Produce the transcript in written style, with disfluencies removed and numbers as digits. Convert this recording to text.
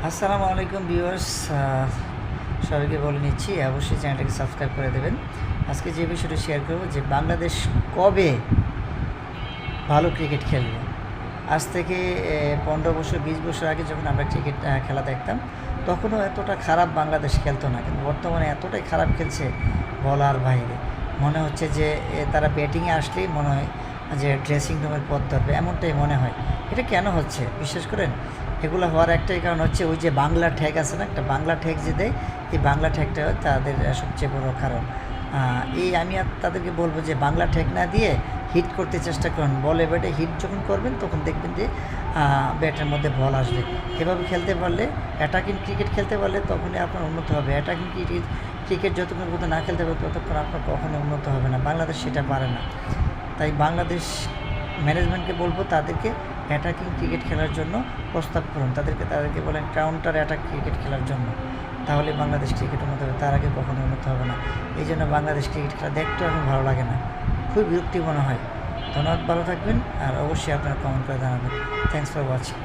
আসসালামু আলাইকুম ভিউয়ার্স, সবাইকে বলে নিচ্ছি অবশ্যই চ্যানেলটাকে সাবস্ক্রাইব করে দেবেন। আজকে যে বিষয়টা শেয়ার করব যে বাংলাদেশ কবে ভালো ক্রিকেট খেলবে। আজ থেকে 15 বছর 20 বছর আগে যখন আমরা ক্রিকেট খেলা দেখতাম তখনও এতটা খারাপ বাংলাদেশ খেলতো না, কিন্তু বর্তমানে এতটাই খারাপ খেলছে বলার বাইরে। মনে হচ্ছে যে তারা ব্যাটিংয়ে আসলেই মনে হয় যে ড্রেসিং রুমের পথ ধরবে, এমনটাই মনে হয়। এটা কেন হচ্ছে বিশ্বাস করেন? এগুলো হওয়ার একটাই কারণ হচ্ছে ওই যে বাংলা ঠ্যাগ আছে না, একটা বাংলা ঠ্যাগ যে দেয়, এই বাংলা ঠ্যাগটা তাদের সবচেয়ে বড় কারণ। আমি আর তাদেরকে বলবো যে বাংলা ঠ্যাগ না দিয়ে হিট করতে চেষ্টা করুন। বলে ব্যাটে হিট যখন করবেন তখন দেখবেন যে ব্যাটের মধ্যে বল আসবে। এভাবে খেলতে পারলে, অ্যাটাকিং ক্রিকেট খেলতে পারলে তখনই আপনার উন্নত হবে। অ্যাটাকিং ক্রিকেট যতক্ষণ পর্যন্ত না খেলতে পারবে ততক্ষণ আপনার কখনোই উন্নত হবে না। বাংলাদেশ সেটা পারে না। তাই বাংলাদেশ ম্যানেজমেন্টকে বলবো তাদেরকে অ্যাটাকিং ক্রিকেট খেলার জন্য প্রস্তাব করুন। তাদেরকে বলেন কাউন্টার অ্যাটাক ক্রিকেট খেলার জন্য, তাহলে বাংলাদেশ ক্রিকেট উন্নত হবে। তার আগে কখনো উন্নত হবে না। এই জন্য বাংলাদেশ ক্রিকেট খেলা দেখতেও এখন ভালো লাগে না, খুব বিরক্তি মনে হয়। ধন্যবাদ, ভালো থাকবেন, আর অবশ্যই আপনারা কমেন্ট করে জানাবেন। Thanks for watching.